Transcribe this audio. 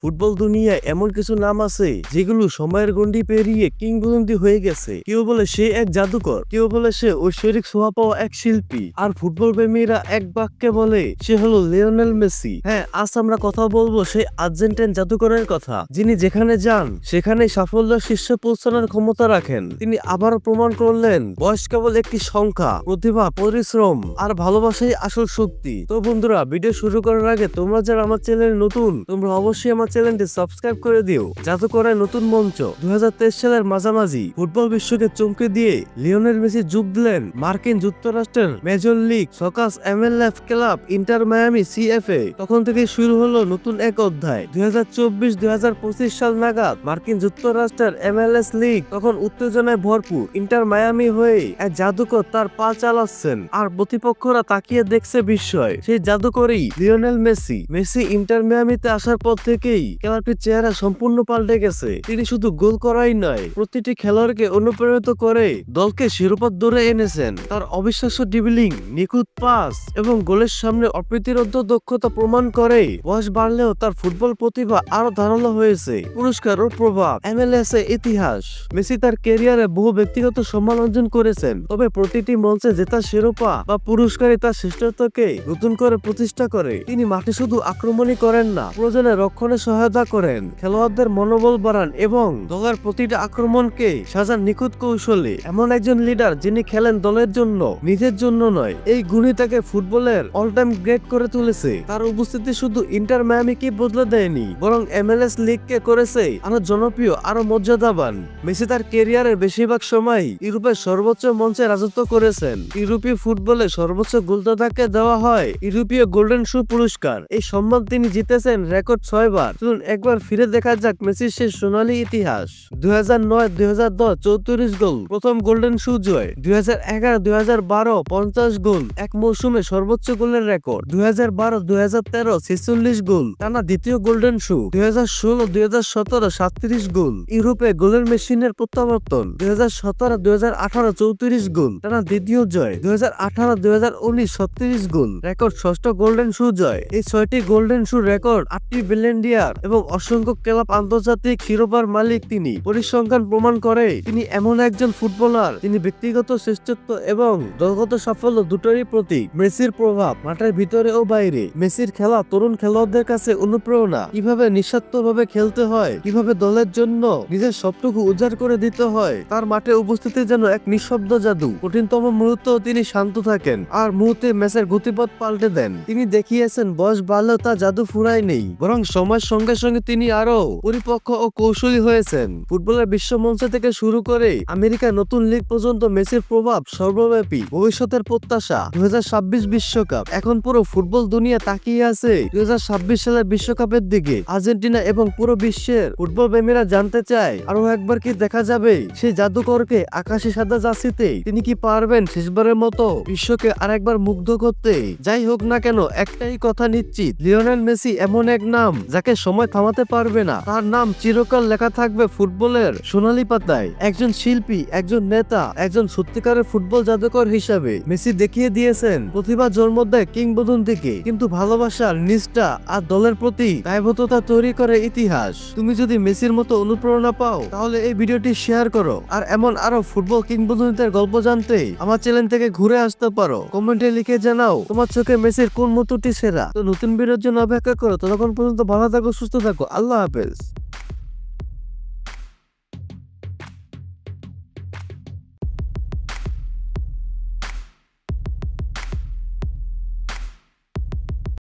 Football দুনিয়ায় এমন কিছু নাম আছে যেগুলো সময়ের গণ্ডি পেরিয়ে কিংবদন্তি হয়ে গেছে। কেউ বলে সে এক জাদুকর, কেউ বলে সে ঐশ্বরিক ছোঁয়া পাওয়া এক শিল্পী, আর ফুটবল প্রেমীরা এক বাক্যে বলে সে হলো লিওনেল মেসি। হ্যাঁ, আজ আমরা কথা বলবো সেই আর্জেন্টাইন জাদুকরের কথা, যিনি যেখানে যান সেখানে সাফল্যের শীর্ষে পৌঁছানোর ক্ষমতা রাখেন। তিনি আবার প্রমাণ করলেন বয়স কেবল একটি সংখ্যা, প্রতিভা, পরিশ্রম আর ভালোবাসাই আসল শক্তি। তো বন্ধুরা, ভিডিও শুরু করার আগে তোমরা যারা আমার চ্যানেলে নতুন, তোমরা অবশ্যই আমার চ্যানেলটি সাবস্ক্রাইব করে দিও। জাদুকরের নতুন মঞ্চ 2023 সালের মাঝামাঝি ফুটবল বিশ্বকে চমকে দিয়ে লিওনেল মেসি যোগ দিলেন মার্কিন যুক্তরাষ্ট্রের মেজর লিগ সকার MLS club inter Miami CFA। তখন থেকে শুরু হলো নতুন এক অধ্যায়। 2024-2025 সাল নাগাদ মার্কিন যুক্তরাষ্ট্রের MLS লিগ তখন উত্তেজনায় ভরপুর। ইন্টার মায়ামি হয়ে এক জাদুকর তার পা চালাচ্ছেন, আর প্রতিপক্ষরা তাকিয়ে দেখছে বিস্ময়। সেই জাদুকরই লিওনেল মেসি। মেসি ইন্টার মায়ামিতে আসার পর থেকেই খেলাটির চেহারা সম্পূর্ণ পাল্টে গেছে। তিনি শুধু গোল করাই নয়, প্রতিটি খেলোয়াড়কে অনুপ্রাণিত করে দলকে শিরোপা দৌড়ে এনেছেন। তার অবিশ্বাস্য ড্রিবলিং, নিখুঁত পাস এবং গোলের সামনে অপ্রতিরোধ্য দক্ষতা প্রমাণ করে বয়স বাড়লেও তার ফুটবল প্রতিভা আরো ধারালো হয়েছে। পুরস্কার ও প্রভাব, MLS এ ইতিহাস। মেসি তার ক্যারিয়ারে বহু ব্যক্তিগত সম্মান অর্জন করেছেন, তবে প্রতিটি মঞ্চে জেতা শিরোপা বা পুরস্কারই তার শ্রেষ্ঠত্বকে নতুন করে প্রতিষ্ঠা করে। তিনি মাঠে শুধু আক্রমণই করেন না, প্রয়োজনে রক্ষণে সহায়তা করেন, খেলোয়াড়দের মনোবল বাড়ান এবং দলের প্রতিটা আক্রমণকে সাজান নিখুঁত কৌশলে। এমন একজন লিডার যিনি খেলেন দলের জন্য, নিজের জন্য নয়। এই গুণই তাকে ফুটবলের অল টাইম গ্রেট করে তুলেছে। তার উপস্থিতি শুধু ইন্টার মায়ামিকে বদলে দেয়নি, বরং MLS লিগকে করেছে আরো জনপ্রিয়, আরো মর্যাদাবান। মেসি তার ক্যারিয়ারের বেশিরভাগ সময় ইউরোপের সর্বোচ্চ মঞ্চে রাজত্ব করেছেন। ইউরোপীয় ফুটবলে সর্বোচ্চ গোলদাতাকে দেওয়া হয় ইউরোপীয় গোল্ডেন শু পুরস্কার। এই সম্মান তিনি জিতেছেন রেকর্ড 6 বার। চলুন একবার ফিরে দেখা যাক মেসির সেই সোনালী ইতিহাস। 2009-2010 34 গোল, প্রথম গোল্ডেন শু জয়। 2011-2012 50 গোল, এক মৌসুমে সর্বোচ্চ গোলের রেকর্ড। 2012-2013 46 গোল, টানা দ্বিতীয় গোল্ডেন শু। 2016-2017 37 গোল, ইউরোপে গোলের মেশিনের প্রত্যাবর্তন। 2017-2018 34 গোল, টানা দ্বিতীয় জয়। 2018-2019 36 গোল, রেকর্ড ষষ্ঠ গোল্ডেন শু জয়। এই 6টি গোল্ডেন শু রেকর্ড, 8টি ব্যালন-ডি-অর এবং অসংখ্য ক্লাব আন্তর্জাতিক শিরোপার মালিক তিনি। পরিসংখ্যান প্রমাণ করে তিনি এমন একজন ফুটবলার যিনি ব্যক্তিগত শ্রেষ্ঠত্ব এবং দলগত সাফল্য দুটোরই প্রতীক। মেসির প্রভাব মাঠের ভিতরে ও বাইরে। মেসির খেলা তরুণ খেলোয়াড়দের কাছে অনুপ্রেরণা, কিভাবে নিঃস্বার্থভাবে খেলতে হয়, কিভাবে দলের জন্য নিজের সবটুকু উজাড় করে দিতে হয়। তার মাঠে উপস্থিতি যেন এক নিঃশব্দ জাদু। কঠিনতম মুহূর্তেও তিনি শান্ত থাকেন, আর মুহূর্তে ম্যাচের গতিপথ পাল্টে দেন। তিনি দেখিয়েছেন বয়স বাড়লেও তা জাদু ফুরায় নেই, বরং সময়ের সঙ্গে সঙ্গে তিনি আরো পরিপক্ক ও কৌশলী হয়েছেন। ফুটবলের বিশ্ব মঞ্চ থেকে শুরু করে আমেরিকার নতুন লিগ পর্যন্ত মেসির প্রভাব সর্বব্যাপী। ভবিষ্যতের প্রত্যাশা 2026 বিশ্বকাপ। এখন পুরো ফুটবল দুনিয়া তাকিয়ে আছে 2026 সালের বিশ্বকাপের দিকে। আর্জেন্টিনা এবং পুরো বিশ্বের ফুটবল প্রেমীরা জানতে চায় আরো একবার কি দেখা যাবে সেই জাদুকরকে আকাশি সাদা জার্সিতে? তিনি কি পারবেন শেষবারের মতো বিশ্বকে আরেকবার মুগ্ধ করতে? যাই হোক না কেন, একটাই কথা নিশ্চিত, লিওনেল মেসি এমন এক নাম যাকে সময় থামাতে পারবে না। তার নাম চিরকাল লেখা থাকবে ফুটবলের সোনালী পাতায়। একজন শিল্পী, একজন নেতা, একজন সত্যিকারের ফুটবল জাদুকর হিসাবে মেসি দেখিয়ে দিয়েছেন প্রতিভা জন্ম দেয় কিংবদন্তিকে, কিন্তু ভালোবাসার, নিষ্ঠা আর দলের প্রতি দায়বদ্ধতা তৈরি করে ইতিহাস। তুমি যদি মেসির মতো অনুপ্রেরণা পাও, তাহলে এই ভিডিওটি শেয়ার করো, আর এমন আরো ফুটবল কিংবদন্তিদের গল্প জানতে আমার চ্যানেল থেকে ঘুরে আসতে পারো। কমেন্টে লিখে জানাও তোমার চোখে মেসির কোন মুহূর্তটি সেরা। তো নতুন ভিডিওর জন্য অপেক্ষা করো। ততক্ষণ পর্যন্ত ভালো থাকো, সুস্থ থাকো। আল্লাহ হাফেজ।